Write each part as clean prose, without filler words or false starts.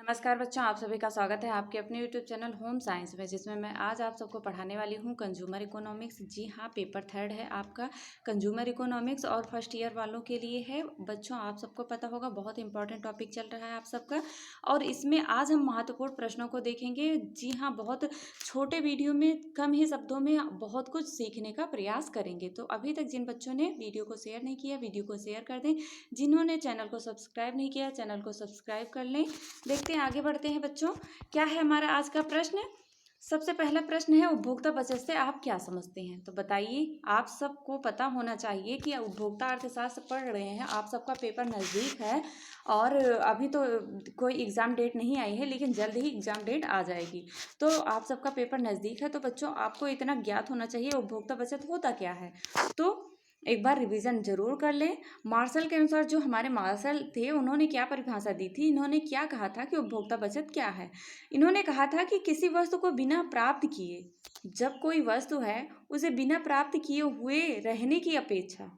नमस्कार बच्चों, आप सभी का स्वागत है आपके अपने YouTube चैनल होम साइंस में, जिसमें मैं आज आप सबको पढ़ाने वाली हूँ कंज्यूमर इकोनॉमिक्स। जी हाँ, पेपर 3 है आपका कंज्यूमर इकोनॉमिक्स और फर्स्ट ईयर वालों के लिए है। बच्चों, आप सबको पता होगा बहुत इंपॉर्टेंट टॉपिक चल रहा है आप सबका, और इसमें आज हम महत्वपूर्ण प्रश्नों को देखेंगे। जी हाँ, बहुत छोटे वीडियो में कम ही शब्दों में बहुत कुछ सीखने का प्रयास करेंगे। तो अभी तक जिन बच्चों ने वीडियो को शेयर नहीं किया, वीडियो को शेयर कर दें। जिन्होंने चैनल को सब्सक्राइब नहीं किया, चैनल को सब्सक्राइब कर लें। देखते हैं, आगे बढ़ते हैं बच्चों। क्या है हमारा आज का प्रश्न? सबसे पहला प्रश्न है, उपभोक्ता बचत से आप क्या समझते हैं? तो बताइए, आप सबको पता होना चाहिए कि उपभोक्ता अर्थशास्त्र पढ़ रहे हैं। आप सबका पेपर नज़दीक है और अभी तो कोई एग्ज़ाम डेट नहीं आई है, लेकिन जल्द ही एग्ज़ाम डेट आ जाएगी। तो आप सबका पेपर नज़दीक है, तो बच्चों आपको इतना ज्ञात होना चाहिए उपभोक्ता बचत होता क्या है। तो एक बार रिवीजन जरूर कर लें। मार्शल के अनुसार, जो हमारे मार्शल थे, उन्होंने क्या परिभाषा दी थी? इन्होंने क्या कहा था कि उपभोक्ता बचत क्या है? इन्होंने कहा था कि किसी वस्तु को बिना प्राप्त किए, जब कोई वस्तु है उसे बिना प्राप्त किए हुए रहने की अपेक्षा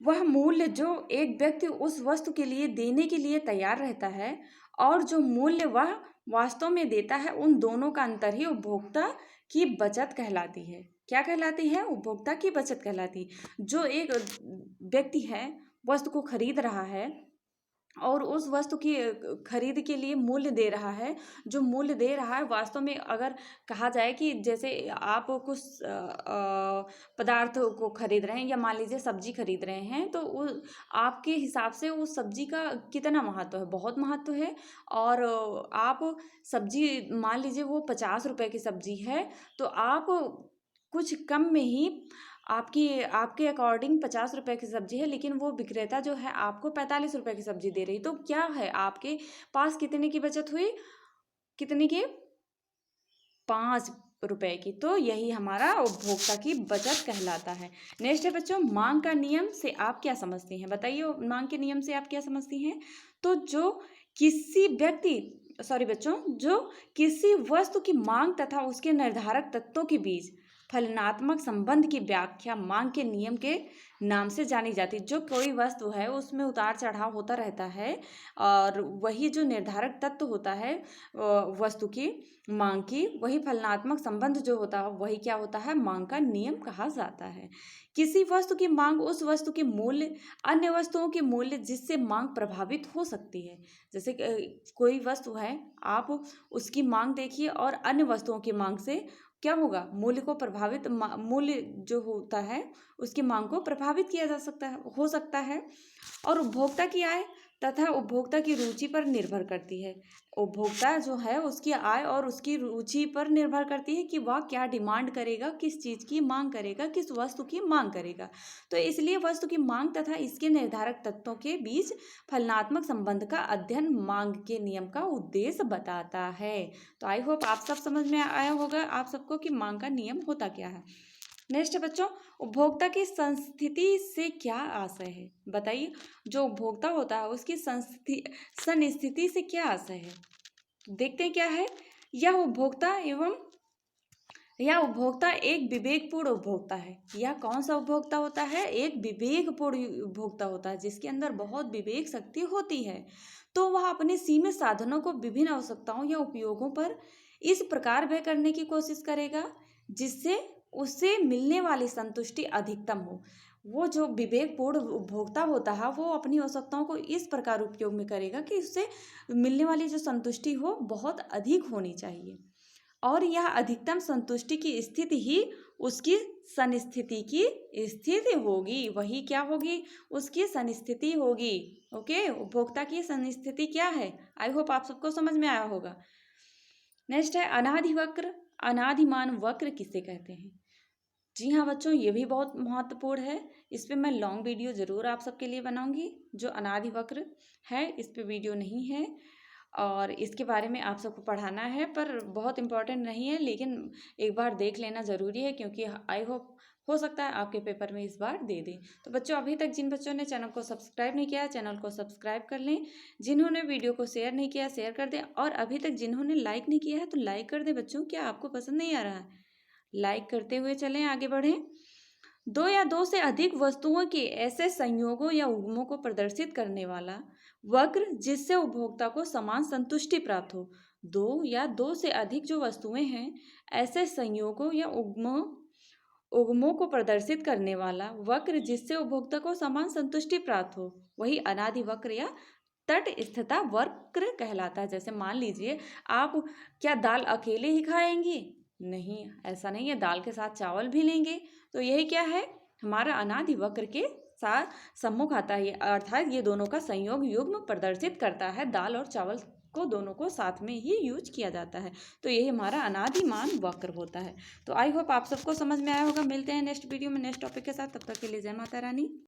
वह मूल्य जो एक व्यक्ति उस वस्तु के लिए देने के लिए तैयार रहता है और जो मूल्य वह वास्तव में देता है, उन दोनों का अंतर ही उपभोक्ता की बचत कहलाती है। क्या कहलाती है? उपभोक्ता की बचत कहलाती है। जो एक व्यक्ति है, वस्तु को खरीद रहा है और उस वस्तु की खरीद के लिए मूल्य दे रहा है, जो मूल्य दे रहा है वास्तव में, अगर कहा जाए कि जैसे आप कुछ पदार्थ को खरीद रहे हैं, या मान लीजिए सब्जी खरीद रहे हैं, तो आपके हिसाब से उस सब्जी का कितना महत्व है? बहुत महत्व है। और आप सब्जी, मान लीजिए वो 50 रुपए की सब्जी है, तो आप कुछ कम में ही, आपके अकॉर्डिंग 50 रुपए की सब्जी है, लेकिन वो विक्रेता जो है आपको 45 रुपए की सब्जी दे रही। तो क्या है, आपके पास कितने की बचत हुई? कितने की? 5 रुपए की। तो यही हमारा उपभोक्ता की बचत कहलाता है। नेक्स्ट है बच्चों, मांग का नियम से आप क्या समझती हैं? बताइए, मांग के नियम से आप क्या समझती हैं? तो जो किसी वस्तु की मांग तथा उसके निर्धारक तत्वों के बीच फलनात्मक संबंध की व्याख्या मांग के नियम के नाम से जानी जाती है। जो कोई वस्तु है उसमें उतार चढ़ाव होता रहता है, और वही जो निर्धारक तत्व होता है वस्तु की मांग की, वही फलनात्मक संबंध जो होता है, वही क्या होता है? मांग का नियम कहा जाता है। किसी वस्तु की मांग उस वस्तु के मूल्य, अन्य वस्तुओं के मूल्य जिससे मांग प्रभावित हो सकती है। जैसे कोई वस्तु है, आप उसकी मांग देखिए और अन्य वस्तुओं की मांग से क्या होगा? मूल्य को प्रभावित, मूल्य जो होता है उसकी मांग को प्रभावित किया जा सकता है, हो सकता है। और उपभोक्ता की आय तथा उपभोक्ता की रुचि पर निर्भर करती है। उपभोक्ता जो है उसकी आय और उसकी रुचि पर निर्भर करती है कि वह क्या डिमांड करेगा, किस चीज़ की मांग करेगा, किस वस्तु की मांग करेगा। तो इसलिए वस्तु की मांग तथा इसके निर्धारक तत्वों के बीच फलनात्मक संबंध का अध्ययन मांग के नियम का उद्देश्य बताता है। तो आई होप आप सब समझ में आया होगा आप सबको कि मांग का नियम होता क्या है। नेक्स्ट है बच्चों, उपभोक्ता की संस्थिति से क्या आशय है? बताइए, जो उपभोक्ता होता है उसकी संस्थिति से क्या आशय है? देखते हैं क्या है। यह उपभोक्ता एक विवेकपूर्ण उपभोक्ता है। यह कौन सा उपभोक्ता होता है? एक विवेकपूर्ण उपभोक्ता होता है, जिसके अंदर बहुत विवेक शक्ति होती है। तो वह अपने सीमित साधनों को विभिन्न आवश्यकताओं या उपयोगों पर इस प्रकार व्यय करने की कोशिश करेगा जिससे उससे मिलने वाली संतुष्टि अधिकतम हो। वो जो विवेकपूर्ण उपभोक्ता होता है, वो अपनी आवश्यकताओं को इस प्रकार उपयोग में करेगा कि उससे मिलने वाली जो संतुष्टि हो बहुत अधिक होनी चाहिए, और यह अधिकतम संतुष्टि की स्थिति ही उसकी संस्थिति की स्थिति होगी। वही क्या होगी? उसकी संस्थिति होगी। ओके, उपभोक्ता की संस्थिति क्या है? आई होप आप सबको समझ में आया होगा। नेक्स्ट है, अनादि वक्र, अनादिमान वक्र किसे कहते हैं? जी हाँ बच्चों, ये भी बहुत महत्वपूर्ण है। इस पे मैं लॉन्ग वीडियो ज़रूर आप सबके लिए बनाऊंगी। जो अनादि वक्र है, इस पे वीडियो नहीं है और इसके बारे में आप सबको पढ़ाना है, पर बहुत इम्पोर्टेंट नहीं है, लेकिन एक बार देख लेना ज़रूरी है, क्योंकि आई होप हो सकता है आपके पेपर में इस बार दे दें। तो बच्चों, अभी तक जिन बच्चों ने चैनल को सब्सक्राइब नहीं किया है, चैनल को सब्सक्राइब कर लें। जिन्होंने वीडियो को शेयर नहीं किया, शेयर कर दें। और अभी तक जिन्होंने लाइक नहीं किया है, तो लाइक कर दें बच्चों। क्या आपको पसंद नहीं आ रहा है? लाइक करते हुए चलें, आगे बढ़ें। दो या दो से अधिक वस्तुओं के ऐसे संयोगों या उगमों को प्रदर्शित करने वाला वक्र जिससे उपभोक्ता को समान संतुष्टि प्राप्त हो। दो या दो से अधिक जो वस्तुएं हैं, ऐसे संयोगों या उगमों को प्रदर्शित करने वाला वक्र जिससे उपभोक्ता को समान संतुष्टि प्राप्त हो, वही अनादि वक्र या तटस्थता वक्र कहलाता है। जैसे मान लीजिए, आप क्या दाल अकेले ही खाएंगी? नहीं, ऐसा नहीं है, दाल के साथ चावल भी लेंगे। तो यही क्या है, हमारा अनादि वक्र के साथ सम्मुख आता है, अर्थात ये दोनों का संयोग युग्म प्रदर्शित करता है। दाल और चावल को दोनों को साथ में ही यूज किया जाता है। तो यही हमारा अनादिमान वक्र होता है। तो आई होप आप सबको समझ में आया होगा। मिलते हैं नेक्स्ट वीडियो में नेक्स्ट टॉपिक के साथ। तब तक के लिए जय माता रानी।